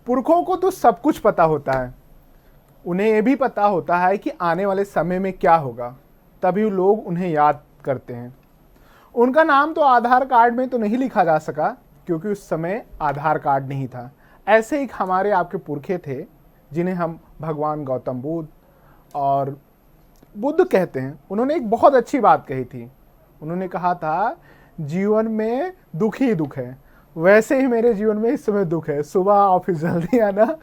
पुरखों को तो सब कुछ पता होता है, उन्हें ये भी पता होता है कि आने वाले समय में क्या होगा, तभी लोग उन्हें याद करते हैं। उनका नाम तो आधार कार्ड में तो नहीं लिखा जा सका, क्योंकि उस समय आधार कार्ड नहीं था। ऐसे ही हमारे आपके पुरखे थे, जिन्हें हम भगवान गौतम बुद्ध और बुद्ध कहते हैं। उन्होंने एक बहुत अच्छी बात कही थी। उन्होंने कहा था, जीवन में दुख ही दुख है। वैसे ही मेरे जीवन में इस समय दुख है, सुबह ऑफिस जल्दी आना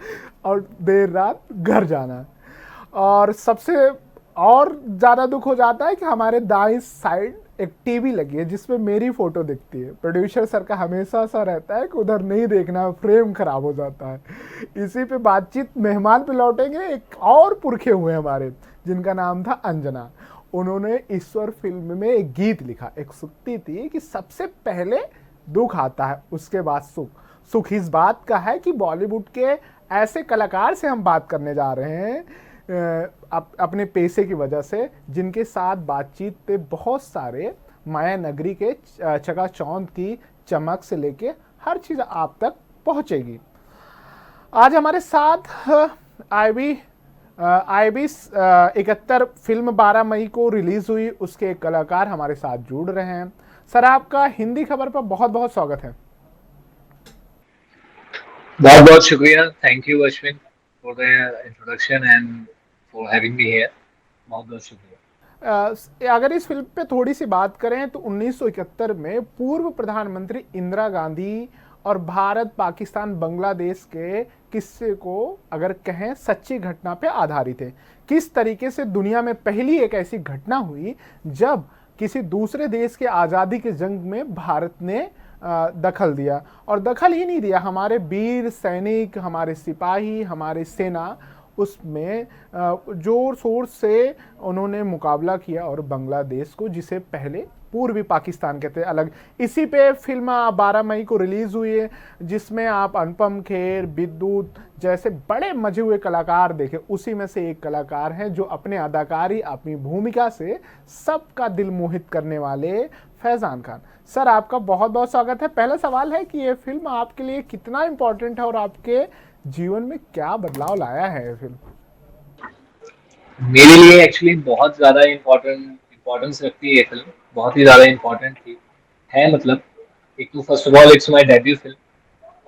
और देर रात घर जाना। और सबसे और ज़्यादा दुख हो जाता है कि हमारे दाईं साइड एक टीवी लगी है जिसमें मेरी फोटो दिखती है। प्रोड्यूसर सर का हमेशा सा रहता है कि उधर नहीं देखना, फ्रेम खराब हो जाता है। इसी पे बातचीत मेहमान पे लौटेंगे। एक और पुरखे हुए हमारे, जिनका नाम था अंजना। उन्होंने ईश्वर फिल्म में एक गीत लिखा, एक सुक्ति थी कि सबसे पहले दुख आता है, उसके बाद सुख। सुख इस बात का है कि बॉलीवुड के ऐसे कलाकार से हम बात करने जा रहे हैं, अपने पेशे की वजह से, जिनके साथ बातचीत पे बहुत सारे माया नगरी के चकाचौंध की चमक से लेके हर चीज़ आप तक पहुंचेगी। आज हमारे साथ आईबी 71 फिल्म 12 मई को रिलीज हुई, उसके एक कलाकार हमारे साथ जुड़ रहे हैं। सर, आपका हिंदी खबर पर बहुत बहुत स्वागत है। बहुत बहुत शुक्रिया। Thank you Ashwin for the introduction and for having me here. बहुत बहुत शुक्रिया। अगर इस फिल्म पे थोड़ी सी बात करें तो 1971 में पूर्व प्रधानमंत्री इंदिरा गांधी और भारत पाकिस्तान बांग्लादेश के किस्से को अगर कहें सच्ची घटना पे आधारित है। किस तरीके से दुनिया में पहली एक ऐसी घटना हुई जब किसी दूसरे देश के आज़ादी के जंग में भारत ने दखल दिया, और दखल ही नहीं दिया, हमारे वीर सैनिक, हमारे सिपाही, हमारे सेना उसमें जोर शोर से उन्होंने मुकाबला किया और बांग्लादेश को, जिसे पहले पूर्वी पाकिस्तान कहते हैं, अलग। इसी पे फिल्म 12 मई को रिलीज हुई है, जिसमें आप अनुपम खेर, विद्युत जैसे बड़े मजे हुए कलाकार देखे। उसी में से एक कलाकार हैं जो अपने अदाकारी, अपनी भूमिका से सबका दिल मोहित करने वाले फैजान खान। सर, आपका बहुत बहुत स्वागत है। पहला सवाल है कि ये फिल्म आपके लिए कितना इम्पोर्टेंट है और आपके जीवन में क्या बदलाव लाया है ये फिल्म? मेरे लिए एक्चुअली बहुत ज़्यादा इम्पोर्टेंस रखती है ये फिल्म। बहुत ही ज़्यादा इम्पोर्टेंट थी है। मतलब एक तो first of all it's my debut film.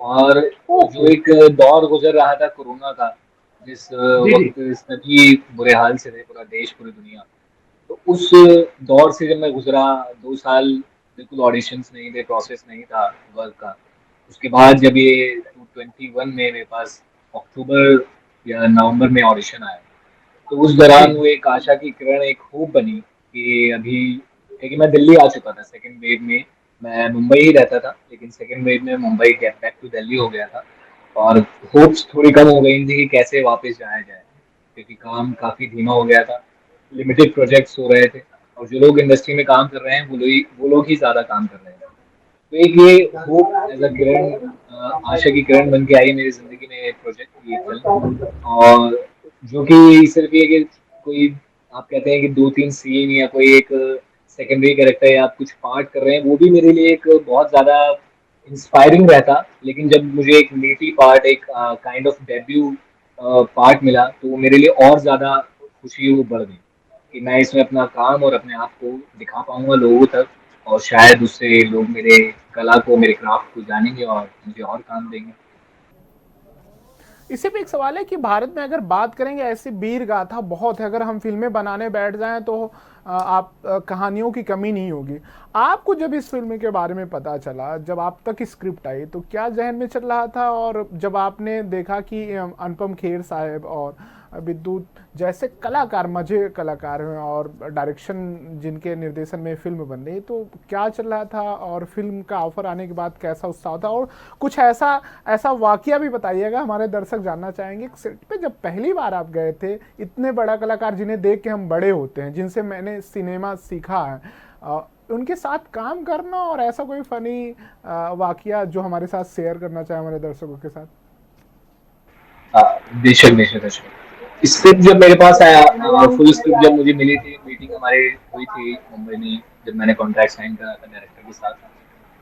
और जो एक दौर गुजर रहा था कोरोना का, जिस वक्त सभी बुरे हाल से थे, पूरा देश पूरी दुनिया, तो उस दौर से जब मैं गुजरा, 2 साल बिल्कुल ऑडिशंस नहीं थे, प्रोसेस नहीं था वर्क का। उसके बाद जब ये 2021 में मेरे पास अक्टूबर या नवंबर में ऑडिशन आया, तो उस दौरान जी। वो एक आशा की किरण, एक होप बनी कि अभी, क्योंकि मैं दिल्ली आ चुका था सेकेंड वेव में। मैं मुंबई ही रहता था, लेकिन सेकेंड वेव में Mumbai get back to Delhi हो गया था। और होप्स थोड़ी कम हो गई थी कि कैसे वापस जाया जाए, क्योंकि काम काफ़ी धीमा हो गया था, लिमिटेड प्रोजेक्ट्स हो रहे थे, और जो लोग इंडस्ट्री में काम कर रहे हैं वो लोग ही ज़्यादा काम कर रहे हैं। तो एक ये होप एज अ किरण, आशा की किरण बन के आई मेरी जिंदगी में प्रोजेक्ट, ये फिल्म। और जो कि सिर्फ ये कि कोई, आप कहते हैं कि 2-3 सीन या कोई एक सेकेंडरी कैरेक्टर या आप कुछ पार्ट कर रहे हैं, वो भी मेरे लिए एक बहुत ज्यादा इंस्पायरिंग रहता। लेकिन जब मुझे एक मीटी पार्ट, एक काइंड ऑफ डेब्यू पार्ट मिला, तो वो मेरे लिए और ज्यादा खुशी वो बढ़ गई कि मैं इसमें अपना काम और अपने आप को दिखा पाऊंगा लोगों तक, और शायद उससे लोग मेरे कला को, मेरे क्राफ्ट को जानेंगे और मुझे और काम देंगे। इसी पे एक सवाल है कि भारत में अगर बात करेंगे, ऐसी वीर गाथा बहुत है। अगर हम फिल्में बनाने बैठ जाएं तो आप कहानियों की कमी नहीं होगी। आपको जब इस फिल्म के बारे में पता चला, जब आप तक स्क्रिप्ट आई, तो क्या जहन में चल रहा था? और जब आपने देखा कि अनुपम खेर साहब और विद्युत जैसे कलाकार, मजे कलाकार हैं, और डायरेक्शन जिनके निर्देशन में फिल्म बन रही, तो क्या चल रहा था? और फिल्म का ऑफर आने के बाद कैसा उत्साह था? और कुछ ऐसा ऐसा वाकया भी बताइएगा, हमारे दर्शक जानना चाहेंगे। सेट पे जब पहली बार आप गए थे, इतने बड़ा कलाकार जिन्हें देख के हम बड़े होते हैं, जिनसे मैंने सिनेमा सीखा है, उनके साथ काम करना, और ऐसा कोई फनी वाकया जो हमारे साथ शेयर करना चाहे हमारे दर्शकों के साथ। हाँ, बेशक बेशक बेशक। स्क्रिप्ट जब मेरे पास आया, फुल स्क्रिप्ट जब मुझे मिली थी, मीटिंग हमारी हुई थी मुंबई में जब मैंने कॉन्ट्रैक्ट साइन करा था डायरेक्टर के साथ,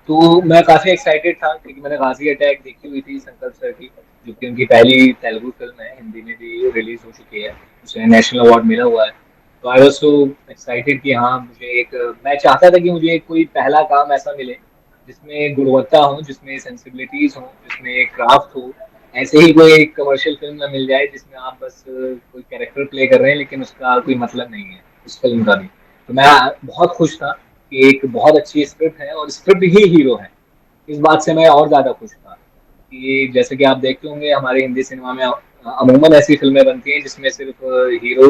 तो मैं काफी एक्साइटेड था क्योंकि मैंने गाजी अटैक देखी हुई थी संकल्प सर की, जो कि उनकी पहली तेलुगु फिल्म है, हिंदी में भी रिलीज हो चुकी है, उसे नेशनल अवार्ड मिला हुआ है। तो आई वाज सो एक्साइटेड कि हाँ मुझे एक, मैं चाहता था कि मुझे कोई पहला काम ऐसा मिले जिसमें गुणवत्ता हो, जिसमें सेंसिबिलिटीज हो, जिसमें क्राफ्ट हो। ऐसे ही कोई कमर्शियल फिल्म ना मिल जाए जिसमें आप बस कोई कैरेक्टर प्ले कर रहे हैं लेकिन उसका कोई मतलब नहीं है उस फिल्म का भी। तो मैं बहुत खुश था कि एक बहुत अच्छी स्क्रिप्ट है और स्क्रिप्ट ही हीरो है। इस बात से मैं और ज्यादा खुश था कि जैसे कि आप देखते होंगे हमारे हिंदी सिनेमा में अमूमन ऐसी फिल्में बनती हैं जिसमें सिर्फ हीरो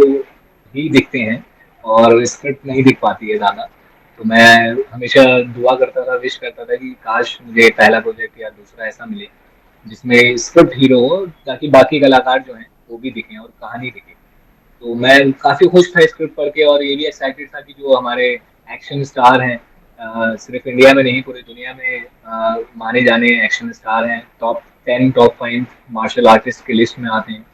ही दिखते हैं और स्क्रिप्ट नहीं दिख पाती है ज्यादा। तो मैं हमेशा दुआ करता था, विश करता था कि काश मुझे पहला प्रोजेक्ट या दूसरा ऐसा मिले जिसमें स्क्रिप्ट हीरो हो, ताकि बाकी कलाकार जो हैं वो भी दिखें और कहानी दिखे। तो मैं काफी खुश था स्क्रिप्ट पढ़ के, और ये भी एक्साइटेड था कि जो हमारे एक्शन स्टार हैं, सिर्फ इंडिया में नहीं पूरी दुनिया में माने जाने एक्शन स्टार हैं, टॉप 10 टॉप 5 मार्शल आर्टिस्ट की लिस्ट में आते हैं।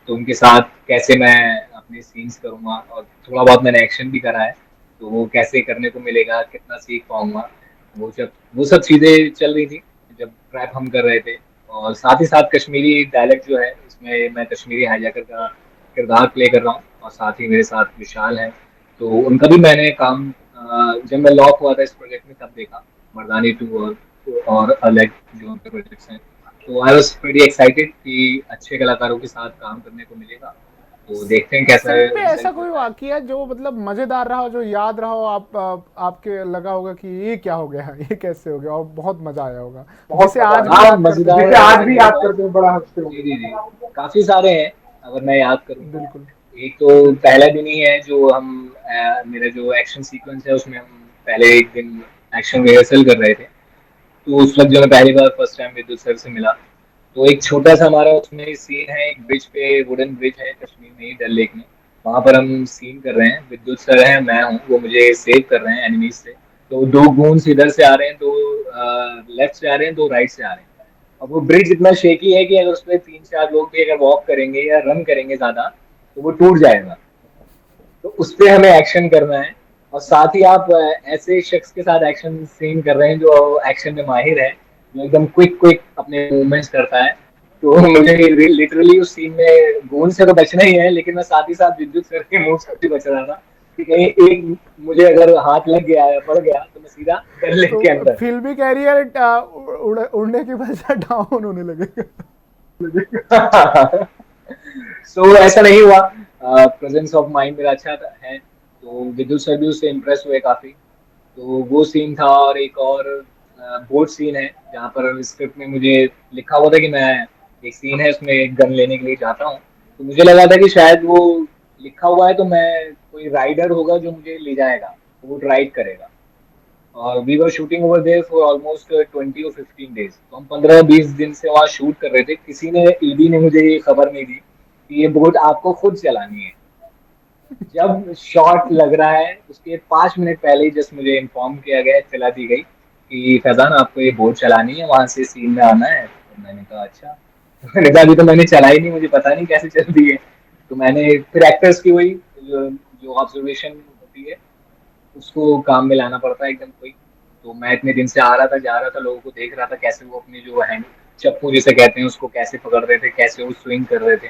तो उनके साथ कैसे मैं अपने सीन्स करूंगा, और थोड़ा बहुत मैंने एक्शन भी करा है, तो वो कैसे करने को मिलेगा, कितना सीख पाऊंगा, वो सब चीजें चल रही थी जब रैप हम कर रहे थे। और साथ ही साथ कश्मीरी डायलेक्ट जो है इसमें मैं कश्मीरी हाईजैकर का किरदार प्ले कर रहा हूँ, और साथ ही मेरे साथ विशाल है। तो उनका भी मैंने काम जब मैं लॉक हुआ था इस प्रोजेक्ट में तब देखा, मर्दानी 2 और अलग जो उनके प्रोजेक्ट्स हैं। तो आई वॉज प्रीटी एक्साइटेड कि अच्छे कलाकारों के साथ काम करने को मिलेगा। तो देखते हैं कैसा सेट पे ऐसा रिजल्ट कोई होता है। वाकया जो मतलब मजेदार रहा हो, जो याद रहा हो, आपके लगा होगा कि ये क्या हो गया, ये कैसे हो गया, और बहुत मजा आया होगा, बहुत जिसे मजा आज भी आया, हाँ याद करते मजेदार, हो। जिसे आज भी याद करते हो बड़ा हंसते जी होंगे। जी जी, काफी सारे हैं। अगर मैं याद करूँ तो बिल्कुल। एक तो पहला दिन ही है जो हम मेरा जो एक्शन सीक्वेंस है उसमें हम पहले एक दिन एक्शन रिहर्सल कर रहे थे। तो उस वक्त जो मैं पहली बार फर्स्ट टाइम विद्युत सर से मिला, तो एक छोटा सा हमारा उसमें सीन है, एक ब्रिज पे, वुडन ब्रिज है कश्मीर में ही, डल लेक में। वहां पर हम सीन कर रहे हैं, विद्युत सर है, मैं हूँ, वो मुझे सेव कर रहे हैं एनिमीज से। तो दो गूंस इधर से आ रहे हैं, दो लेफ्ट से आ रहे हैं, दो राइट से आ रहे हैं। अब वो ब्रिज इतना शेकी है कि अगर उस पर 3-4 लोग भी अगर वॉक करेंगे या रन करेंगे ज्यादा तो वो टूट जाएगा। तो उस पे हमें एक्शन करना है, और साथ ही आप ऐसे शख्स के साथ एक्शन सीन कर रहे हैं जो एक्शन में माहिर है, जो एकदम क्विक क्विक अपने मूवमेंट्स करता है। तो मुझे लिटरली उस सीन में गोल से तो बचना ही है, लेकिन मैं साथ ही साथ विद्युत सर के मुंह से भी बच रहा था कि कहीं एक मुझे अगर हाथ लग गया या पड़ गया तो मैं सीधा कर तो लेके अंदर। फिल्मी कैरियर उड़ने की वजह डाउन होने लगेगा। सो ऐसा नहीं हुआ, प्रेजेंस ऑफ माइंड मेरा अच्छा है, तो विद्युत सर भी उससे इम्प्रेस हुए काफी। तो वो सीन था, और एक और बोट सीन है जहाँ पर स्क्रिप्ट में मुझे लिखा हुआ था कि मैं, एक सीन है उसमें एक गन लेने के लिए जाता हूँ, तो मुझे लगा था कि शायद वो लिखा हुआ है तो मैं, कोई राइडर होगा जो मुझे ले जाएगा, तो वो राइड करेगा। और we were shooting over there for almost 20 और 15 डेज, तो हम 15-20 दिन से वहाँ शूट कर रहे थे। किसी ने, ईडी ने मुझे ये खबर नहीं दी कि ये बोट आपको खुद चलानी है। जब शॉट लग रहा है उसके 5 मिनट पहले ही जस्ट मुझे इन्फॉर्म किया गया, चला दी गई कि फैजान आपको ये बोट चलानी है, वहां से सीन में आना है। तो मैंने कहा अच्छा। मैंने कहा अभी तो मैंने चलाई नहीं, मुझे पता नहीं कैसे चलती है। तो मैंने फिर एक्टर्स की वही जो ऑब्जर्वेशन होती है उसको काम में लाना पड़ता है एकदम कोई। तो मैं इतने दिन से आ रहा था, जा रहा था, लोगों को देख रहा था कैसे वो अपनी जो हैंड, चप्पू जिसे कहते हैं, उसको कैसे पकड़ रहे थे, कैसे वो स्विंग कर रहे थे।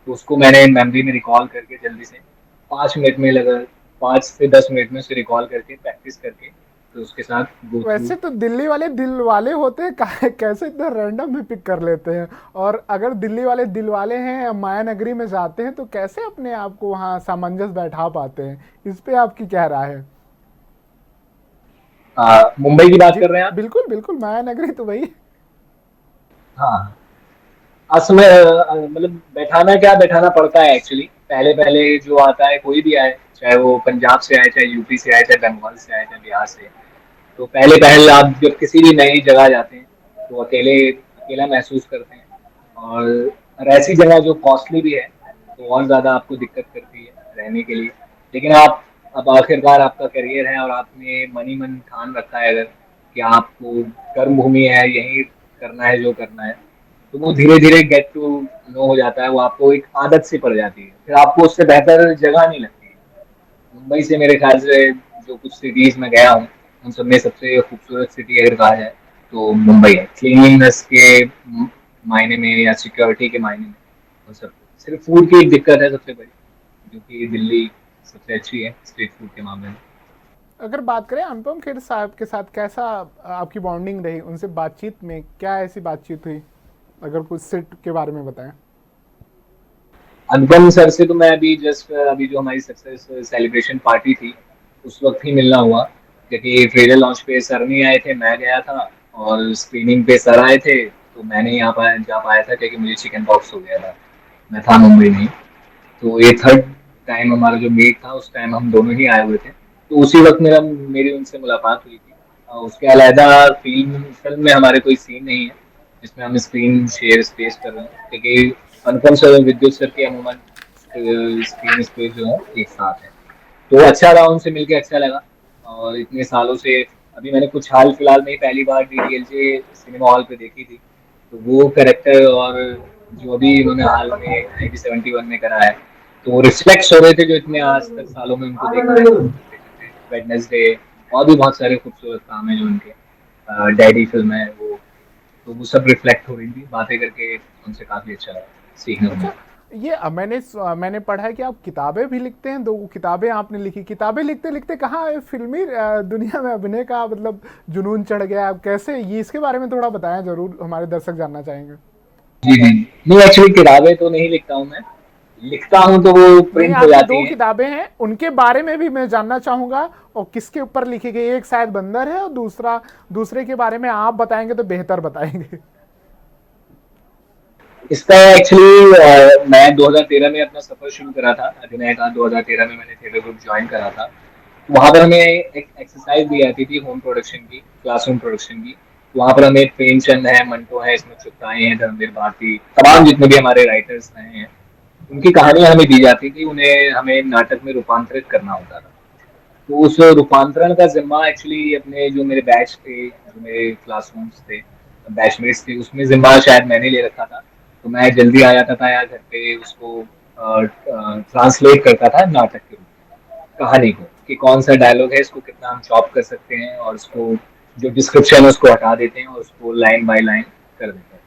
तो उसको मैंने मेमोरी में रिकॉल करके जल्दी से 5 मिनट में लगा, 5 से 10 मिनट में उसे रिकॉल करके प्रैक्टिस करके तो उसके साथ गो थ्रू। वैसे तो दिल्ली वाले दिल वाले होते हैं, कैसे इतना रैंडम भी पिक कर लेते हैं। और अगर दिल्ली वाले दिल वाले हैं या माया नगरी में जाते हैं तो कैसे अपने आप को वहाँ सामंजस्य बैठा पाते हैं, इस पे आपकी क्या राय है? मुंबई की बात जी कर रहे हैं आप? बिल्कुल बिल्कुल, माया नगरी तो वही। हाँ, असल में मतलब बैठाना क्या, बैठाना पड़ता है एक्चुअली। पहले पहले जो आता है, कोई भी आए, चाहे वो पंजाब से आए, चाहे यूपी से आए, चाहे बंगाल से आए, चाहे बिहार से, तो पहले पहले आप जब किसी भी नई जगह जाते हैं तो अकेले अकेला महसूस करते हैं। और ऐसी जगह जो कॉस्टली भी है तो और ज़्यादा आपको दिक्कत करती है रहने के लिए। लेकिन आप, अब आखिरकार आपका करियर है और आपने मन ही मन ठान रखा है अगर कि आपको कर्म भूमि है, यही करना है जो करना है, तो वो धीरे धीरे गेट टू नो हो जाता है, वो आपको एक आदत सी पड़ जाती है, फिर आपको उससे बेहतर जगह नहीं लगती है। मुंबई से मेरे ख्याल से जो कुछ सिटीज में गया हूँ, उन सब में सबसे खूबसूरत सिटी अगर कहा जाए तो मुंबई है, क्लीनलीनेस के मायने में या सिक्योरिटी के मायने में। उन सब सिर्फ फूड की एक दिक्कत है सबसे बड़ी, जो कि दिल्ली सबसे अच्छी है स्ट्रीट फूड के मामले में। अगर बात करें अनुपम खेर साहब के साथ, कैसा आपकी बॉन्डिंग रही उनसे बातचीत में, क्या ऐसी बातचीत हुई, अगर कुछ सेट के बारे में बताएं। अनुपम सर से तो मैं अभी जस्ट अभी जो हमारी सक्सेस सेलिब्रेशन पार्टी थी उस वक्त ही मिलना हुआ, क्योंकि ट्रेलर लॉन्च पे सर नहीं आए थे, मैं गया था। और स्क्रीनिंग पे सर आए थे तो मैं नहीं जा पाया था क्योंकि मुझे चिकन पॉक्स हो गया था, मैं था मुंबई में ही। तो ये थर्ड टाइम हमारा जो मीट था, उस टाइम हम दोनों ही आए हुए थे, तो उसी वक्त मेरी उनसे मुलाकात हुई थी। उसके अलावा फिल्म फिल्म में हमारे कोई सीन नहीं है जिसमें हम स्क्रीन शेयर स्पेस कर रहे हैं, क्योंकि अनुपम सर और विद्युत सर की अमूमन स्क्रीन स्पेस जो है एक साथ है। तो अच्छा रहा, उनसे मिलके अच्छा लगा। और इतने सालों से अभी मैंने कुछ हाल फिलहाल में ही पहली बार डीडीएलजे सिनेमा हॉल पे देखी थी, तो वो करेक्टर और जो अभी उन्होंने हाल में 1971 में करा है, तो वो रिफ्लेक्ट हो रहे थे जो इतने आज तक सालों में उनको देखा है। वेडनेसडे और भी बहुत सारे खूबसूरत काम है जो उनके, डैडी फिल्म है वो, तो वो सब रिफ्लेक्ट हो रही थी बातें करके, उनसे काफी अच्छा लगा, सीखने को अच्छा, मिला। ये मैंने पढ़ा है कि आप किताबें भी लिखते हैं, 2 किताबें आपने लिखी। किताबें लिखते लिखते कहाँ ये फिल्मी दुनिया में अभिनय का मतलब जुनून चढ़ गया, आप कैसे, ये इसके बारे में थोड़ा बताएं, जरूर हमारे दर्शक जानना चाहेंगे। जी जी, नहीं एक्चुअली किताबें तो नहीं लिखता हूँ मैं, लिखता हूँ तो वो नहीं, प्रिंट हो आपकी जाती 2 हैं। किताबें हैं, उनके बारे में भी मैं जानना चाहूंगा, और किसके ऊपर लिखी गई। एक शायद बंदर है और दूसरे के बारे में आप बताएंगे तो बेहतर बताएंगे। इसका एक्चुअली मैं 2013 में अपना सफर शुरू करा था अभिनय का। 2013 में मैंने थिएटर ग्रुप ज्वाइन करा था। वहां पर हमें एक एक्सरसाइज दी जाती थी होम प्रोडक्शन की, क्लासरूम प्रोडक्शन की। वहां पर हमें प्रेमचंद है, मंटो है, इसमें चुगताई है, धर्मवीर भारती, तमाम जितने भी हमारे राइटर्स रहे हैं, उनकी कहानियां हमें दी जाती थी, उन्हें हमें नाटक में रूपांतरित करना होता था। तो उस रूपांतरण का जिम्मा एक्चुअली अपने जो मेरे बैच थे, जो मेरे क्लासरूम्स थे, बैचमेट्स थे, उसमें जिम्मा शायद मैंने ले रखा था। तो मैं जल्दी आ जाता था यार घर पे, उसको ट्रांसलेट करता था नाटक के रूप में, कहानी को, कि कौन सा डायलॉग है, इसको कितना हम चॉप कर सकते हैं, और उसको जो डिस्क्रिप्शन है उसको हटा देते हैं और उसको लाइन बाय लाइन कर देते हैं।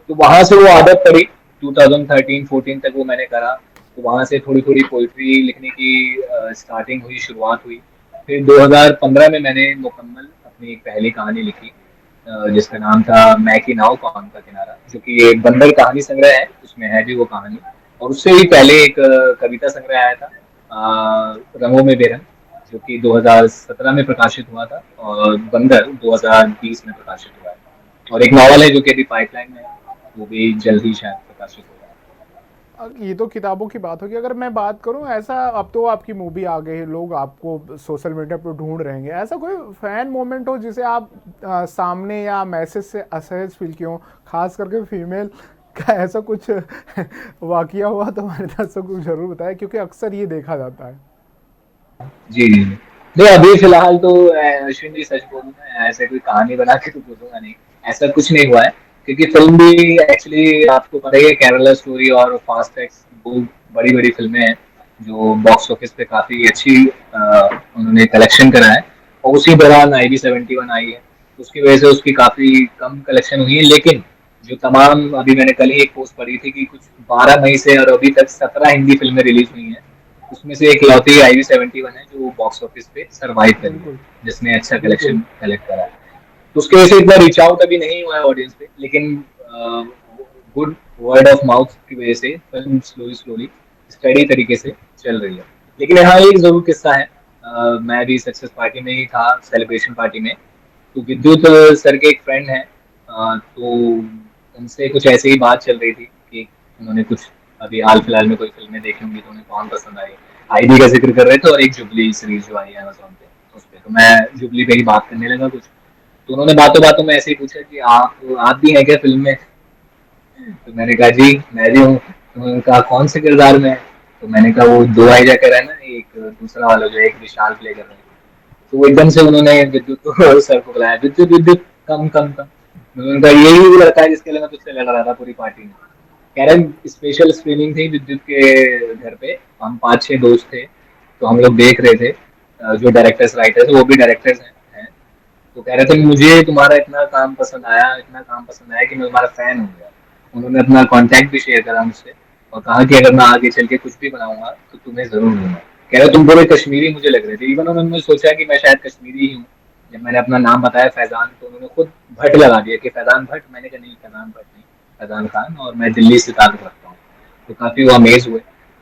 तो वहां से वो आदत पड़ी, 2013-14 तक वो मैंने करा। तो वहां से थोड़ी थोड़ी पोइट्री लिखने की स्टार्टिंग हुई, शुरुआत हुई। फिर 2015 में मैंने मुकम्मल अपनी एक पहली कहानी लिखी, जिसका नाम था मैं की नाव कौन का किनारा, जो कि एक बंदर कहानी संग्रह है, उसमें है भी वो कहानी। और उससे भी पहले एक कविता संग्रह आया था, रंगों में बेरंग, जो कि 2017 में प्रकाशित हुआ था, और बंदर 2020 में प्रकाशित हुआ है। और एक नॉवल है जो कि अभी पाइपलाइन में है, वो भी जल्द ही शायद प्रकाशित होगा। ये तो किताबों की बात होगी। अगर मैं बात करूं, ऐसा अब तो आपकी मूवी आ गई है, लोग आपको सोशल मीडिया पे ढूंढ रहेंगे, ऐसा कोई फैन मोमेंट हो जिसे आप सामने या मैसेज से असहज फील किए हो, खास करके फीमेल का, ऐसा कुछ वाकया हुआ तो हमारे दर्शकों को जरूर बताएं, क्योंकि अक्सर ये देखा जाता है। जी जी, नहीं अभी फिलहाल तो अश्विन जी सच बोलूं, मैं ऐसे कोई कहानी बना के तो बोलूंगा नहीं, ऐसा कुछ नहीं हुआ है। क्योंकि फिल्म भी एक्चुअली आपको पता ही है, केरला स्टोरी और फास्ट एक्स, दो बड़ी बड़ी फिल्में हैं जो बॉक्स ऑफिस पे काफी अच्छी उन्होंने कलेक्शन करा है। और उसी दौरान IV71 आई है, तो उसकी वजह से उसकी काफी कम कलेक्शन हुई है। लेकिन जो तमाम, अभी मैंने कल ही एक पोस्ट पढ़ी थी कि कुछ 12 मई से और अभी तक 17 हिंदी फिल्में रिलीज हुई हैं, उसमें से एक लौती IV71 है जो बॉक्स ऑफिस पे सरवाइव करी है, बिल्कुल। जिसने अच्छा कलेक्शन कलेक्ट करा है। तो उसकी वजह से इतना रीच आउट अभी नहीं हुआ है ऑडियंस पे, लेकिन गुड वर्ड ऑफ माउथ की वजह से फिल्म स्लोली स्लोली स्टडी तरीके से चल रही है। लेकिन यहाँ एक जरूर किस्सा है, मैं भी सक्सेस पार्टी में ही था, सेलिब्रेशन पार्टी में। तो विद्युत सर के एक फ्रेंड है, तो उनसे कुछ ऐसे ही बात चल रही थी कि उन्होंने कुछ अभी हाल फिलहाल में कोई फिल्में देखी होंगी तो उन्हें कौन पसंद आई। आईडी का जिक्र कर रहे थे, और एक जुबली सीरीज जो आई है अमेज़न पे, उस पे तो मैं जुबली पे ही बात करने लगा कुछ। तो उन्होंने बातों बातों में ऐसे ही पूछा कि आप भी हैं क्या फिल्म में? तो मैंने कहा जी मैं भी हूँ। तो उन्होंने कहा कौन से किरदार में? तो मैंने कहा वो दो आइजा कर रहा है ना, एक दूसरा वाला जो एक विशाल प्ले कर रहा है। तो वो एकदम से उन्होंने विद्युत को सर को बुलाया, विद्युत विद्युत कम कम कम। उन्होंने कहा यही वो लड़का है जिसके लिए मैं तुझसे लड़ रहा था पूरी पार्टी में। कह रहे स्पेशल स्क्रीनिंग थी विद्युत के घर पे, हम 5-6 दोस्त थे, तो हम लोग देख रहे थे। जो डायरेक्टर्स राइटर्स वो भी डायरेक्टर्स हैं, तो कह रहे थे मुझे तुम्हारा इतना काम पसंद आया, इतना काम पसंद आया कि मैं तुम्हारा फैन हो गया। उन्होंने अपना कांटेक्ट भी शेयर करा मुझसे और कहा कि अगर मैं आगे चल के कुछ भी बनाऊंगा तो तुम्हें जरूर दूंगा। कह रहे तुम पूरे कश्मीरी मुझे लग रहे थे। इवन उन्होंने सोचा कि मैं शायद कश्मीरी ही हूँ। जब मैंने अपना नाम बताया फैजान, तो उन्होंने खुद भट्ट लगा दिया कि फैजान भट्ट। मैंने कहा नहीं, फैजान भट्ट नहीं, फैजान खान, और मैं दिल्ली से ताल्लुक रखता हूँ। तो काफी वो अमेज हुए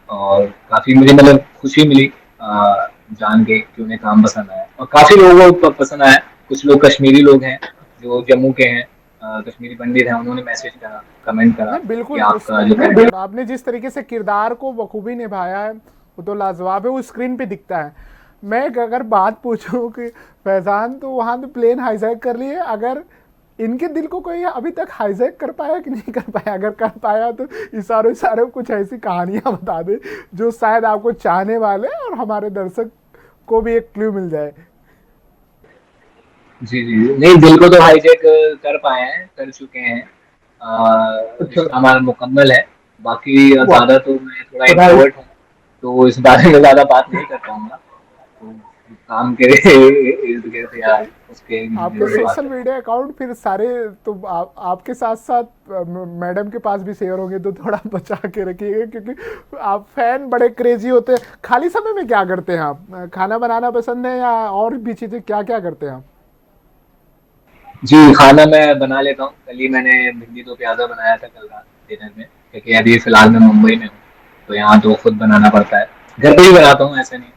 और काफी मुझे मतलब खुशी मिली जान के कि उन्हें काम पसंद आया और काफी लोगों को पसंद आया। कुछ लोग कश्मीरी लोग हैं जो जम्मू के हैं, कश्मीरी पंडित हैं, उन्होंने मैसेज करा, कमेंट करा नहीं कि बिल्कुल, आपका जो उसमें कैरेक्टर। आपने जिस तरीके से किरदार को बखूबी निभाया है वो तो लाजवाब है, वो स्क्रीन पे दिखता है। मैं अगर बात पूछूं कि फैजान तो वहां तो प्लेन हाईजैक कर लिए, अगर इनके दिल को कोई अभी तक हाईजैक कर पाया कि नहीं कर पाया? अगर कर पाया तो इशारों इशारों कुछ ऐसी कहानियां बता दे जो शायद आपको चाहने वाले और हमारे दर्शक को भी एक क्लू मिल जाए। जी जी, नहीं दिल को तो हाईजैक कर पाए हैं, कर चुके हैं। अच्छा। रिश्ता हमारा मुकम्मल है। बाकी वाह। ज्यादा तो मैं थोड़ा बधाई। इंट्रोवर्ट हूँ, तो इस बारे में ज्यादा बात नहीं कर पाऊंगा। तो काम के इर्द गिर्द या उसके आपके रिलेटेड बात सोशल कर। मीडिया अकाउंट फिर सारे तो आपके साथ साथ मैडम के पास भी शेयर होंगे, तो थोड़ा बचा के रखिएगा क्योंकि आप फैन बड़े क्रेजी होते हैं। खाली समय में क्या करते हैं आप? खाना बनाना पसंद है या और भी चीज़ें क्या क्या करते हैं आप? जी, खाना मैं बना लेता हूँ। कल ही मैंने भिंडी दो प्याजा बनाया था कल रात डिनर में, क्योंकि अभी फिलहाल मैं मुंबई में हूँ, तो यहाँ तो खुद बनाना पड़ता है। घर पे ही बनाता हूँ, ऐसा नहीं।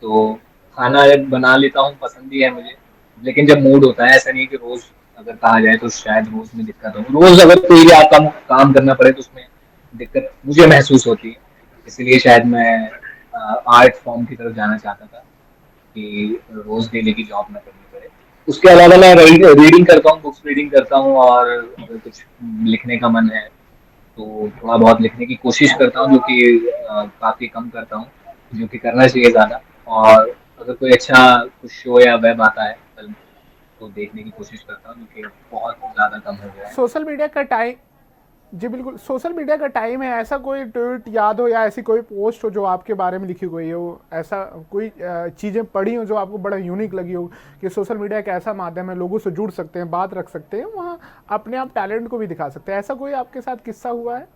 तो खाना बना लेता हूँ, पसंद ही है मुझे। लेकिन जब मूड होता है, ऐसा नहीं कि रोज अगर कहा जाए तो शायद रोज में दिक्कत हो। रोज अगर कोई भी आपका काम करना पड़े तो उसमें दिक्कत मुझे महसूस होती है। इसलिए शायद मैं आर्ट फॉर्म की तरफ जाना चाहता था कि रोज डेली की जॉब ना करनी पड़े। उसके अलावा मैं रीडिंग करता हूँ, बुक्स रीडिंग करता हूँ, और अगर कुछ लिखने का मन है तो थोड़ा बहुत लिखने की कोशिश करता हूँ, जो कि काफी कम करता हूँ, जो कि करना चाहिए ज्यादा। और अगर कोई अच्छा कुछ शो या वेब आता है फिल्म, तो देखने की कोशिश करता हूँ, जो कि बहुत ज्यादा कम हो गया है। सोशल मीडिया का टाइम, जी बिल्कुल, सोशल मीडिया का टाइम है। ऐसा कोई ट्वीट याद हो या ऐसी कोई पोस्ट हो जो आपके बारे में लिखी हुई हो, ऐसा कोई चीज़ें पढ़ी हो जो आपको बड़ा यूनिक लगी हो कि सोशल मीडिया एक ऐसा माध्यम है, लोगों से जुड़ सकते हैं, बात रख सकते हैं, वहाँ अपने आप टैलेंट को भी दिखा सकते हैं? ऐसा कोई आपके साथ किस्सा हुआ है?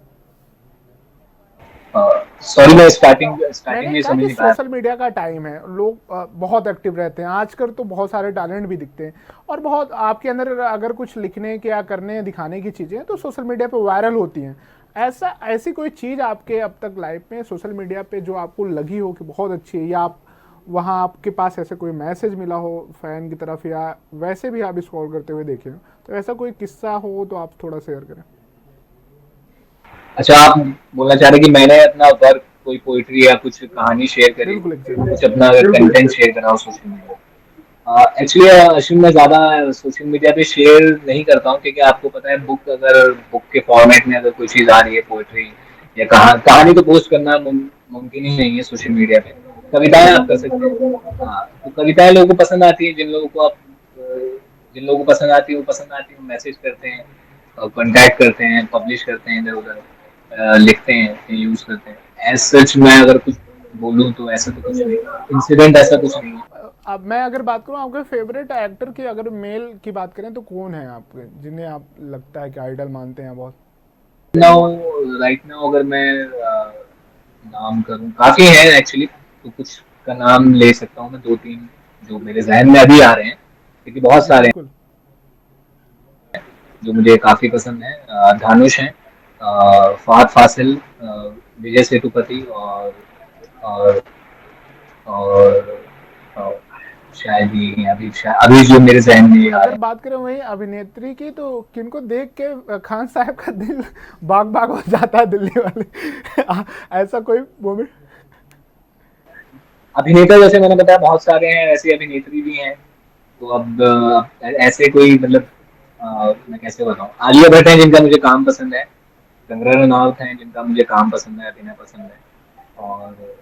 सॉरी, मैं स्टार्टिंग मैंने में कहा समझ कि नहीं पाया। सोशल मीडिया का टाइम है, लोग बहुत एक्टिव रहते हैं आजकल, तो बहुत सारे टैलेंट भी दिखते हैं और बहुत आपके अंदर अगर कुछ लिखने के या करने दिखाने की चीज़ें हैं तो सोशल मीडिया पे वायरल होती हैं। ऐसा ऐसी कोई चीज़ आपके अब तक लाइफ में सोशल मीडिया पे जो आपको लगी हो कि बहुत अच्छी है, या आप वहाँ आपके पास ऐसे कोई मैसेज मिला हो फैन की तरफ, या वैसे भी आप स्क्रॉल करते हुए देखे हो, तो ऐसा कोई किस्सा हो तो आप थोड़ा शेयर करें। अच्छा, आप बोलना चाह रहे हैं कि मैंने अपना वर्क, कोई पोइट्री या कुछ कहानी शेयर करी हो, बिल्कुल एग्जैक्टली। कुछ अपना बिल्कुल। कंटेंट शेयर करा हो सोशल मीडिया। एक्चुअली अश्विन, मैं ज्यादा सोशल मीडिया पे शेयर नहीं करता हूँ, क्योंकि आपको पता है बुक के फॉर्मेट में अगर कोई चीज आ रही है, पोइट्री या कहानी, तो पोस्ट करना मुमकिन ही नहीं है सोशल मीडिया पे। कविताएं आप कर सकते हैं। हाँ, तो कविताएं लोगों को पसंद आती है। जिन लोगों को पसंद आती है वो पसंद आती है, मैसेज करते हैं, कांटेक्ट करते हैं, पब्लिश करते हैं, इधर उधर लिखते हैं, यूज करते हैं। एज सच मैं अगर कुछ बोलूँ तो ऐसा तो कुछ नहीं, इंसिडेंट ऐसा कुछ नहीं है। अब मैं अगर बात करूं आपके फेवरेट एक्टर की, अगर मेल की बात करें तो कौन है आपके जिन्हें आप लगता है कि आइडल मानते हैं बहुत? नाउ राइट नाउ अगर मैं नाम करूं, काफी है एक्चुअली, तो कुछ का नाम ले सकता हूँ मैं, दो तीन जो मेरे जहन में अभी आ रहे हैं, क्योंकि बहुत जी सारे बिल्कुल। हैं जो मुझे काफी पसंद है। धानुष हैं, फहद फासिल, विजय सेतुपति, और और, और शायद ये अभी जो मेरे जहन में आ अगर रहे हैं। बात करें वही अभिनेत्री की, तो किनको देख के खान साहब का दिल बाग बाग हो जाता है, दिल्ली वाले ऐसा कोई मोमेंट? अभिनेता जैसे मैंने बताया बहुत सारे हैं, ऐसी अभिनेत्री भी हैं। तो अब ऐसे कोई मतलब मैं कैसे बताऊं। आलिया भट्ट हैं जिनका मुझे काम पसंद है, कंगना रनौत हैं जिनका मुझे काम पसंद है, अभिनय पसंद है।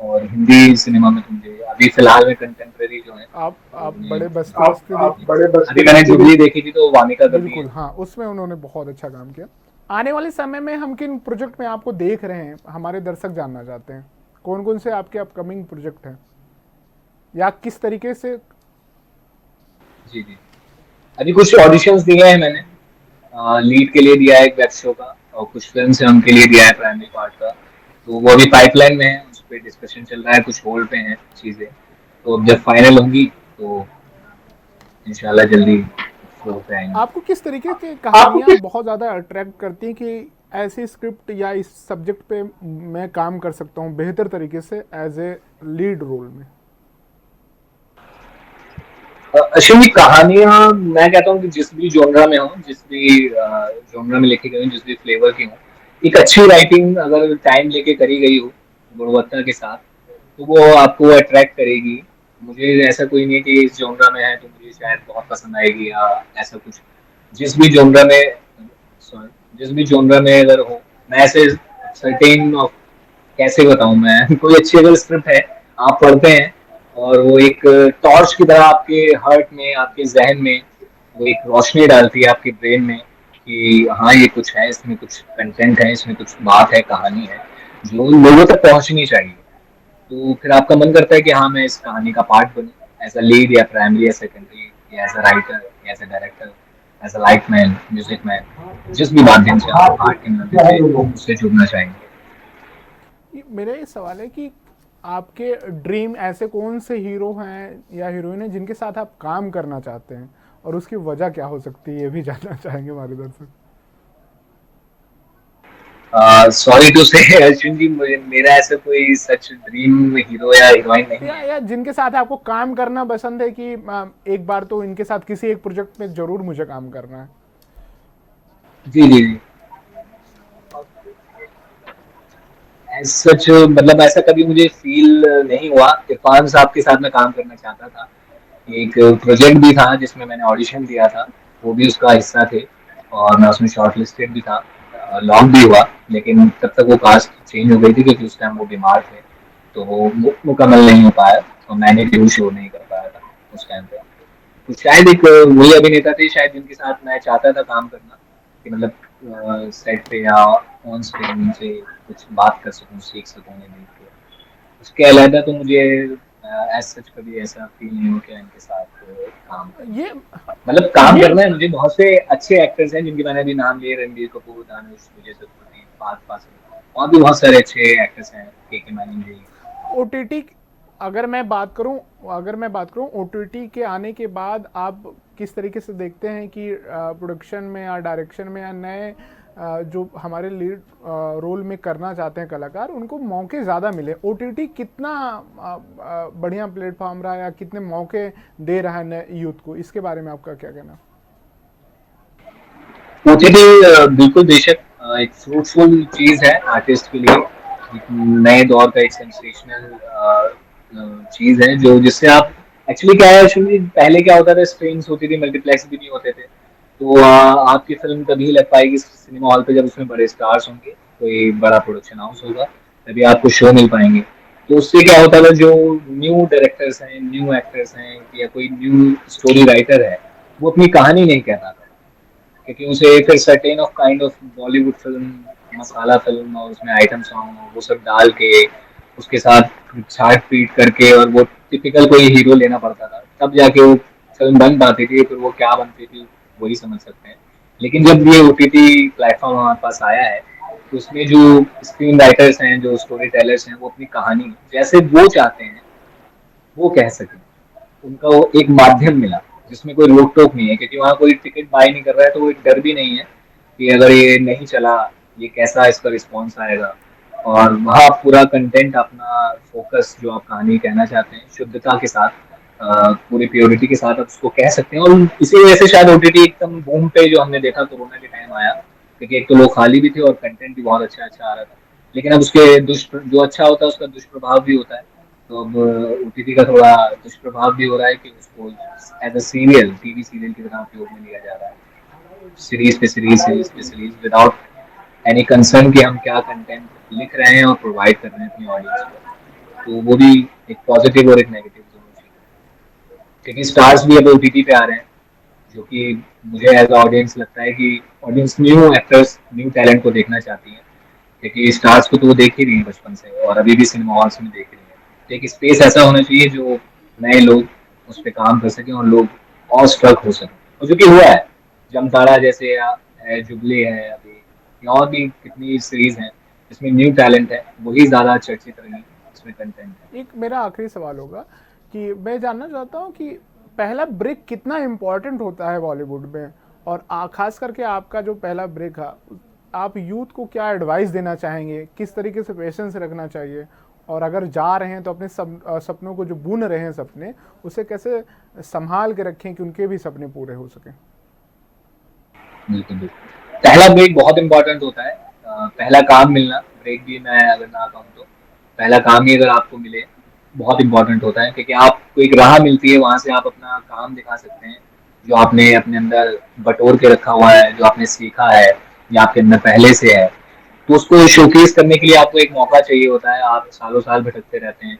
और हिंदी सिनेमा में तो मुझे अभी फिलहाल में कंटेम्प्रेरी जो है, आप तो उन्हें बड़े बस्ती आप बस्ती आप देख, बड़े अभी बस्ती मैंने बस्ती जुबली देख। देखी थी, तो वामिका गबी बिल्कुल है। हाँ, उसमें उन्होंने बहुत अच्छा काम किया। आने वाले समय में हम किन प्रोजेक्ट में आपको देख रहे हैं, हमारे दर्शक जानना चाहते हैं। कौन कौन से आपके अपकमिंग प्रोजेक्ट हैं या किस तरीके से? जी जी। अभी कुछ ऑडिशंस दिए हैं मैंने। लीड के लिए दिया है एक वेब शो का, और कुछ फिल्म से उनके लिए दिया है प्राइमरी पार्ट का। तो वो अभी पाइपलाइन में है, उस पर डिस्कशन चल रहा है, कुछ होल्ड पे हैं चीज़ें। तो अब जब फाइनल होंगी तो इंशाल्लाह जल्दी फ्लो पे आएंगी। आपको किस तरीके की आपको कहानियाँ किस बहुत ज़्यादा अट्रैक्ट करती हैं कि ऐसी स्क्रिप्ट या इस सब्जेक्ट पे मैं काम कर सकता हूँ बेहतर तरीके से एज ए लीड रोल में? अश्विनी, कहानियां मैं कहता हूँ कि जिस भी जोनरा में हो, जिस भी जोनरा में लिखी गई हो, जिस भी फ्लेवर की हो, एक अच्छी राइटिंग अगर टाइम लेके करी गई हो गुणवत्ता के साथ, तो वो आपको अट्रैक्ट करेगी। मुझे ऐसा कोई नहीं कि इस जोनरा में है तो मुझे शायद बहुत पसंद आएगी या ऐसा कुछ। जिस भी जोनरा में सॉरी जिस भी जोनरा में अगर हो, मैं ऐसे सर्टेन कैसे बताऊं मैं कोई अच्छी अगर स्क्रिप्ट है, आप पढ़ते हैं और वो एक टॉर्च की तरह आपके हार्ट में, आपके जहन में वो एक रोशनी डालती है आपके ब्रेन में कि हाँ ये कुछ है, इसमें कुछ कंटेंट है, इसमें कुछ बात है, कहानी है जो लोगों तक पहुंचनी चाहिए। तो फिर आपका मन करता है कि हाँ मैं इस कहानी का पार्ट बनूं, एज अ लीड या प्राइमरी या सेकेंडरी, या एज अ राइटर या as a director, as a light man, music man, जिस भी माध्यम से आप आर्ट के माध्यम से उससे जुड़ना चाहेंगे। मेरा ये सवाल है कि आपके ड्रीम ऐसे कौन से हीरो हैं या हीरोइन हैं जिनके साथ आप काम करना चाहते हैं, और उसकी वजह क्या हो सकती है, ये भी जानना चाहेंगे हमारे दर्शक। सॉरी टू से अर्जुन जी, मेरा ऐसा कोई सच ड्रीम हीरो या हीरोइन नहीं है। या जिनके साथ आपको काम करना पसंद है कि एक बार तो इनके साथ किसी एक प्रोजेक्ट में जरूर मुझे काम करना है। जी जी जी। सच मतलब ऐसा कभी मुझे फील नहीं हुआ। इरफान साहब के साथ मैं काम करना चाहता था, एक प्रोजेक्ट भी था जिसमें मैंने ऑडिशन दिया था, वो भी उसका हिस्सा थे और मैं उसमें शॉर्ट लिस्टेड भी था, लॉन्ग भी हुआ। लेकिन तब तक वो कास्ट चेंज हो गई थी क्योंकि उस टाइम वो बीमार थे, तो वो मुकम्मल नहीं हो पाया और मैंने भी शो नहीं कर पाया था उस टाइम पे। तो शायद एक वही अभिनेता थे शायद जिनके साथ मैं चाहता था काम करना, कि मतलब सेट पे या ऑन स्क्रीन उनसे कुछ बात कर सकूं, सीख सकूं उन्हें देख के। उसके अलावा तो मुझे एज सच कभी ऐसा फील नहीं हो कि इनके साथ काम करना। ये मतलब काम ये करना है मुझे। बहुत से अच्छे एक्टर्स हैं जिनके मैंने अभी नाम लिए, रणबीर कपूर, दानुश, विजय सेतुपति, फहद फासिल, और भी बहुत सारे अच्छे एक्टर्स हैं, के मैनन जी। ओटीटी, अगर मैं बात करूं अगर मैं बात करूं ओटीटी के आने के बाद आप किस तरीके से देखते हैं कि प्रोडक्शन में या डायरेक्शन में या नए जो हमारे लीड रोल में करना चाहते हैं कलाकार, उनको मौके ज़्यादा मिले? ओटीटी कितना बढ़िया प्लेटफॉर्म रहा या कितने मौके दे रहा है नए यूथ को, इसके बारे में आपका क्या कहना? ओटीटी बिल्कुल बेशक एक फ्रूटफुल चीज है आर्टिस्ट के लिए। एक नए दौर का एक सेंसेशनल चीज है जो जिससे आप एक्चुअली क्या है एक्चुअली, पहले क्या होता था, स्क्रीन्स होती थी, मल्टीप्लेक्स भी नहीं होते थे, तो आपकी फिल्म तभी लग पाएगी सिनेमा हॉल पे जब उसमें बड़े स्टार्स होंगे, कोई बड़ा प्रोडक्शन हाउस होगा, तभी आपको शो मिल पाएंगे। तो उससे क्या होता था, जो न्यू डायरेक्टर्स हैं, न्यू एक्टर्स हैं, या कोई न्यू स्टोरी राइटर है, वो अपनी कहानी नहीं कहता था, क्योंकि उसे फिर certain of kind of Bollywood film, masala film, और उसमें आइटम सॉन्ग वो सब डाल के उसके साथ छाट पीट करके और वो टिपिकल कोई हीरो लेना पड़ता था, तब जाके वो फिल्म बन पाती थी। फिर वो क्या बनती थी वही समझ सकते हैं। लेकिन जब ये ओटीटी प्लेटफॉर्म हमारे पास आया है, तो उसमें जो स्क्रीन राइटर्स हैं, जो स्टोरी टेलर्स हैं, वो अपनी कहानी जैसे वो चाहते हैं वो कह सकें। उनका वो एक माध्यम मिला जिसमें कोई रोक टोक नहीं है, क्योंकि वहाँ कोई टिकट बाय नहीं कर रहा है, तो वो एक डर भी नहीं है कि अगर ये नहीं चला, ये कैसा इसका रिस्पॉन्स आएगा। और वहाँ आप पूरा कंटेंट अपना फोकस जो आप कहानी कहना चाहते हैं शुद्धता के साथ, पूरी प्योरिटी के साथ आप उसको कह सकते हैं। और इसी वजह से शायद ओटीटी एकदम बूम पे जो हमने देखा कोरोना के टाइम आया, क्योंकि एक तो लोग खाली भी थे और कंटेंट भी बहुत अच्छा अच्छा आ रहा था। लेकिन अब उसके जो अच्छा होता है उसका दुष्प्रभाव भी होता है। तो अब ओटीटी का थोड़ा दुष्प्रभाव भी हो रहा है कि उसको as a serial, TV serial की तरह उपयोग में लिया जा रहा है, सीरीज पे सीरीज, सीरीज पे सीरीज, विदाउट एनी कंसर्न कि हम क्या कंटेंट लिख रहे हैं और प्रोवाइड कर रहे हैं अपनी ऑडियंस को। तो वो भी एक पॉजिटिव और एक नेगेटिव दोनों चीज़, क्योंकि स्टार्स भी अब ओटीटी पे आ रहे हैं, जो कि मुझे एज ऑडियंस लगता है कि audience new actors, new talent को देखना चाहती है, क्योंकि स्टार्स को तो वो देख ही रही है बचपन से और अभी भी सिनेमा हॉल्स में देख रही है। तो एक स्पेस ऐसा होना चाहिए जो नए लोग उस पर काम कर सकें और लोग और स्ट्रक हो सके, और जो कि हुआ है। जमताड़ा जैसे है, जुबली है अभी, या और भी कितनी सीरीज हैं जिसमें न्यू टैलेंट है, वही ज्यादा चर्चित रही, इसमें कंटेंट है। एक मेरा आखिरी सवाल होगा कि मैं जानना चाहता हूँ कि पहला ब्रेक कितना इम्पोर्टेंट होता है बॉलीवुड में, और खास करके आपका जो पहला ब्रेक है, आप यूथ को क्या एडवाइस देना चाहेंगे, किस तरीके से पेशेंस रखना चाहिए, और अगर जा रहे हैं तो अपने सपनों को जो बुन रहे हैं सपने, उसे कैसे संभाल के रखें कि उनके भी सपने पूरे हो सकें। बिल्कुल बिल्कुल, पहला ब्रेक बहुत इंपॉर्टेंट होता है। पहला काम मिलना, ब्रेक भी मैं अगर ना कहूँ तो पहला काम ही अगर आपको मिले, बहुत इंपॉर्टेंट होता है, क्योंकि आपको एक राह मिलती है, वहां से आप अपना काम दिखा सकते हैं, जो आपने अपने अंदर बटोर के रखा हुआ है, जो आपने सीखा है या आपके अंदर पहले से है। तो उसको शोकेस करने के लिए आपको एक मौका चाहिए होता है। आप सालों साल भटकते रहते हैं,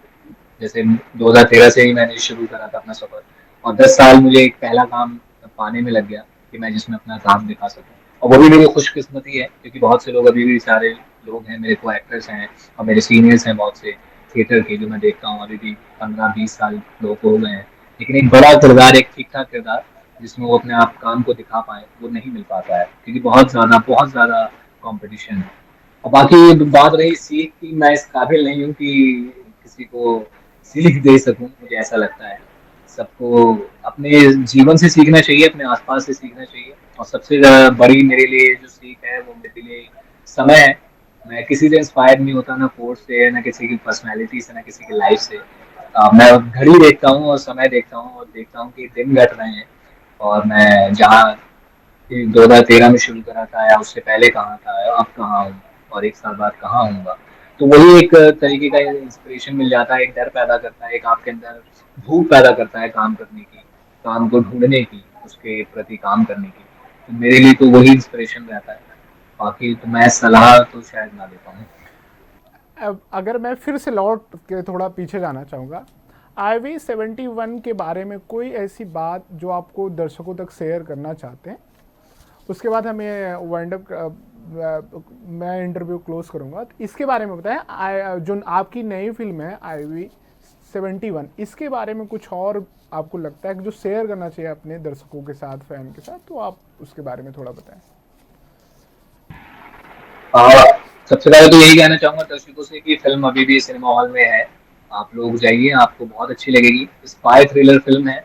जैसे 2013 से ही मैंने शुरू करा था अपना सफर, और 10 साल मुझे एक पहला काम पाने में लग गया कि मैं जिसमें अपना काम दिखा सकूं। और वो भी मेरी खुशकिस्मती है, क्योंकि बहुत से लोग, अभी भी सारे लोग हैं मेरे को एक्टर्स हैं और मेरे सीनियर्स हैं बहुत से थिएटर के, जो मैं देखता हूँ अभी भी 15-20 साल लोगों को हो गए हैं, लेकिन एक बड़ा किरदार, एक ठीक ठाक किरदार जिसमें वो अपने आप काम को दिखा पाए, वो नहीं मिल पाता है, क्योंकि बहुत ज़्यादा कंपटीशन है। और बाकी बात रही सीख की, मैं इस काबिल नहीं हूँ कि किसी को सीख दे सकूं, मुझे ऐसा लगता है सबको अपने जीवन से सीखना चाहिए, अपने आसपास से सीखना चाहिए। और सबसे बड़ी मेरे लिए जो सीख है वो मेरे लिए समय है। मैं किसी से इंस्पायर नहीं होता, ना कोर्स से, ना किसी की पर्सनैलिटी से, ना किसी की लाइफ से। मैं घड़ी देखता हूँ और समय देखता हूँ और देखता हूँ कि दिन घट रहे हैं, और मैं जहाँ 2013 में शुरू करा था या उससे पहले कहाँ था, अब कहाँ हूँ, और 1 साल बाद कहाँ हूँगा। तो वही एक तरीके का इंस्पिरेशन मिल जाता है, एक डर पैदा करता है, एक आपके अंदर भूख पैदा करता है काम करने की, काम को ढूंढने की, उसके प्रति काम करने की। तो मेरे लिए तो वही इंस्पिरेशन रहता है। बाकी तो मैं सलाह तो शायद ना दे पाऊँ। अब अगर मैं फिर से लौट के थोड़ा पीछे जाना चाहूँगा, IV71 के बारे में कोई ऐसी बात जो आपको दर्शकों तक शेयर करना चाहते हैं, उसके बाद हमें वाइंड अप, मैं इंटरव्यू क्लोज करूँगा। तो इसके बारे में बताएं, जो आपकी नई फिल्म है IV71, इसके बारे में कुछ और आपको लगता है कि जो शेयर करना चाहिए अपने दर्शकों के साथ, फैन के साथ, तो आप उसके बारे में थोड़ा बताएं। सबसे पहले तो यही कहना चाहूंगा दर्शकों से कि फिल्म अभी भी सिनेमा हॉल में है, आप लोग जाइए, आपको बहुत अच्छी लगेगी। स्पाई थ्रिलर फिल्म है,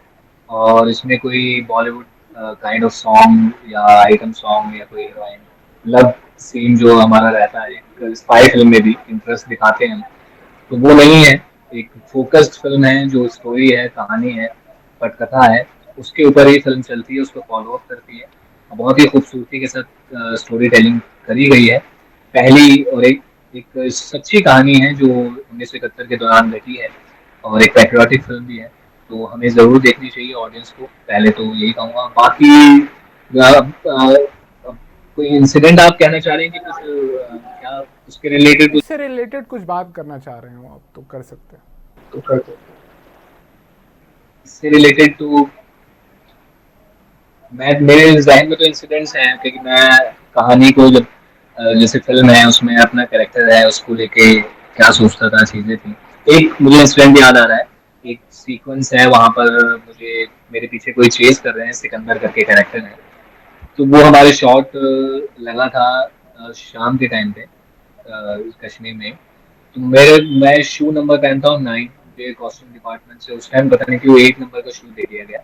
और इसमें कोई बॉलीवुड काइंड ऑफ सॉन्ग या आइटम सॉन्ग या कोई हीरोइन लव सीन जो हमारा रहता है स्पाई फिल्म में भी इंटरेस्ट दिखाते हैं हम, तो वो नहीं है। एक फोकस्ड फिल्म है, जो स्टोरी है, कहानी है, पटकथा है, उसके ऊपर ही फिल्म चलती है, उसको फॉलो अप करती है, और बहुत ही खूबसूरती के साथ स्टोरी टेलिंग करी गई है। पहली और एक एक सच्ची कहानी है जो 1971 के दौरान घटी है, और एक पैट्रियोटिक फिल्म भी है, तो हमें जरूर देखनी चाहिए ऑडियंस को। पहले तो यही कहूँगा। बाकी कोई इंसिडेंट आप कहना चाह रहे हैं कि कुछ क्या उसके रिलेटेड कुछ इससे रिलेटेड कुछ बात करना चाह रहे हो आप तो कर सकते हैं। तो कर दो। इससे रिलेटेड तो मैं, मेरे जहन में तो इंसिडेंट्स हैं, क्योंकि मैं कहानी को जब जैसे फिल्म है उसमें अपना कैरेक्टर है, उसको लेके क्या सोचता था, चीजें थी। एक मुझे इंसिडेंट याद आ रहा है, एक सीक्वेंस है वहां पर, मुझे मेरे पीछे कोई चेस कर रहे हैं, सिकंदर करके कैरेक्टर है, तो वो हमारे शॉट लगा था शाम के टाइम पे कश्मीर में। तो मैं शू नंबर पहनता हूँ 9, मुझे कॉस्ट्यूम डिपार्टमेंट से उस टाइम पता नहीं क्यों 8 नंबर का शू दे दिया गया।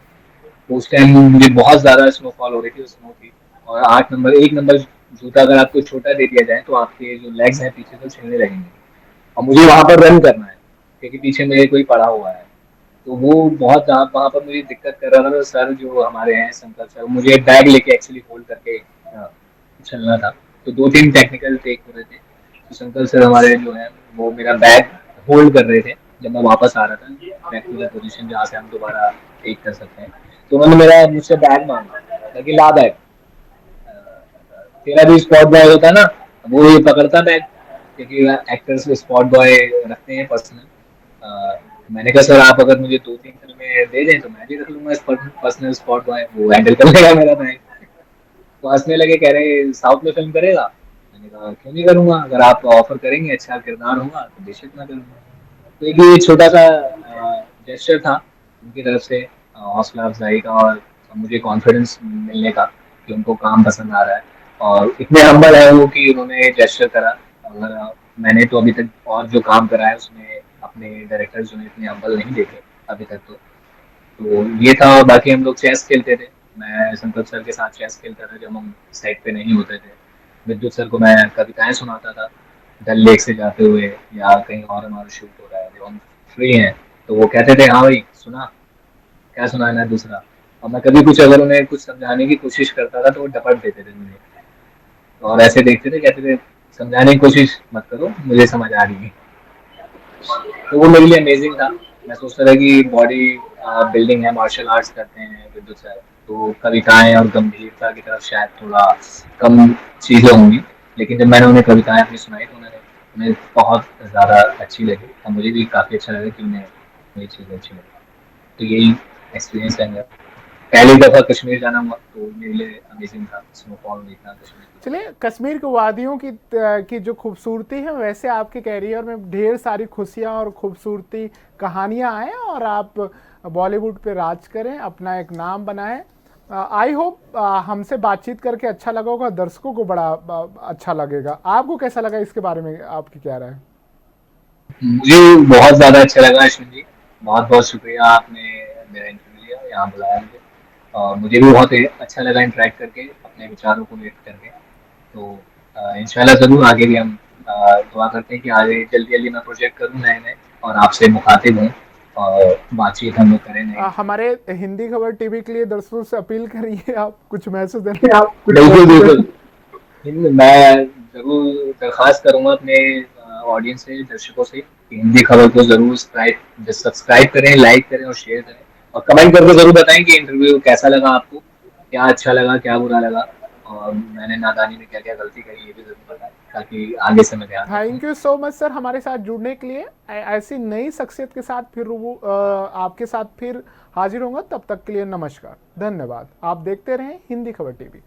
तो उस टाइम मुझे बहुत ज्यादा स्नोफॉल हो रही थी, स्नो थी, और 8 नंबर, 1 नंबर जूता अगर आपको छोटा दे दिया जाए तो आपके जो लेग्स हैं पीछे से छिलने लगेंगे, और मुझे वहां पर रन करना है क्योंकि पीछे मेरे कोई पड़ा हुआ है। तो वो बहुत वहां पर मुझे दिक्कत कर रहा था। तो सर जो हमारे हैं संकल्प सर, मुझे बैग लेके एक्चुअली होल्ड करके चलना था, तो 2-3 टेक्निकल टेक हो रहे थे, तो संकल्प सर हमारे जो है वो मेरा बैग होल्ड कर रहे थे जब मैं वापस आ रहा था बैक टू द पोजीशन जहाँ से हम दोबारा टेक कर सकते हैं। तो उन्होंने मेरा मुझसे बैग मांगा कि ला बैग, तेरा भी स्पॉट बॉय होता है ना, वो ये पकड़ता बैग, क्योंकि एक्टर्स स्पॉट बॉय रखते हैं पर्सनल। मैंने कहा सर आप अगर मुझे 2-3 फिल्में दे दें तो मैं भी रख लूंगा पर्सनल स्पॉट बॉय, वो हैंडल कर लेगा मेरा बैग। तो हंसने लगे, कह रहे साउथ में फिल्म करेगा। मैंने कहा क्यों नहीं करूंगा, अगर आप ऑफर करेंगे, अच्छा किरदार होगा तो बेशक ना करूंगा। तो एक ये छोटा सा जेस्चर था उनकी तरफ से, हौसला अफजाई का, और मुझे कॉन्फिडेंस मिलने का कि उनको काम पसंद आ रहा है, और इतने हम्बल है वो कि उन्होंने जेस्चर करा। अगर मैंने तो अभी तक और जो काम करा है उसमें अपने डायरेक्टर जो है इतने हम्बल नहीं देखे अभी तक। तो ये था। और बाकी हम लोग चेस खेलते थे, मैं संकल्प सर के साथ चेस खेलता था जब हम साइड पे नहीं होते थे। विद्युत सर को मैं कविताएं सुनाता था डल लेक से जाते हुए, या कहीं और हमारा शूट हो रहा है जब हम फ्री हैं, तो वो कहते थे हाँ भाई सुना, क्या सुनाना है दूसरा। और मैं कभी कुछ अगर उन्हें कुछ समझाने की कोशिश करता था तो वो डपट देते थे मुझे, और ऐसे देखते थे, कहते थे समझाने की कोशिश मत करो, मुझे समझ आ रही है। तो वो मेरे लिए अमेजिंग था। मैं सोचता था कि बॉडी बिल्डिंग है, मार्शल आर्ट्स करते हैं विद्युत सर, तो कविताएं और गंभीरता की तरफ शायद थोड़ा कम चीज़ें होंगी। लेकिन जब मैंने उन्हें कविताएं अपनी सुनाई तो उन्हें बहुत ज़्यादा अच्छी लगी, और मुझे भी काफ़ी अच्छा लगा कि उन्हें ये चीज़ अच्छी लगी। तो यही एक्सपीरियंस है मेरा। पहली दफ़ा कश्मीर जाना हुआ तो मेरे लिए अमेजिंग था, स्नोफॉल देखना कश्मीर की। चलिए, कश्मीर की वादियों की जो खूबसूरती है, वैसे आपके कैरियर में ढेर सारी खुशियाँ और खूबसूरती कहानियाँ आएँ और आप बॉलीवुड पे राज करें, अपना एक नाम बनाएं। आई होप हमसे बातचीत करके अच्छा लगा होगा, दर्शकों को बड़ा अच्छा लगेगा। आपको कैसा लगा, इसके बारे में आपकी क्या राय है? मुझे बहुत ज़्यादा अच्छा लगा अश्विन जी, बहुत बहुत शुक्रिया, आपने मेरा इंटरव्यू लिया, यहाँ बुलाया मुझे। और मुझे भी बहुत अच्छा लगा इंटरेक्ट करके, अपने विचारों को व्यक्त करके। तो इंशाल्लाह ज़रूर आगे भी हम दुआ करते हैं कि आगे जल्दी जल्दी मैं प्रोजेक्ट करूँ नए नए, और आपसे मुखातिब हूँ, और बातचीत हम लोग करें नई नई। हमारे हिंदी खबर टीवी के लिए दर्शकों से अपील करिए, आप कुछ मैसेज बिल्कुल बिल्कुल, मैं ज़रूर दरख्वास्त करूँगा अपने ऑडियंस से, दर्शकों से, कि हिंदी खबर को ज़रूर सब्सक्राइब करें, लाइक करें और शेयर करें, और कमेंट करके ज़रूर बताएं कि इंटरव्यू कैसा लगा आपको, क्या अच्छा लगा, क्या बुरा लगा, और मैंने नादानी में क्या क्या गलती करी ये भी ज़रूर बताएं, ताकि आगे से मैं ध्यान रखूँ। Thank you so much sir, हमारे साथ जुड़ने के लिए। ऐसी नई शख्सियत के साथ फिर आपके साथ फिर हाजिर होंगे। तब तक के लिए नमस्कार, धन्यवाद। आप देखते रहें हिंदी खबर टीवी।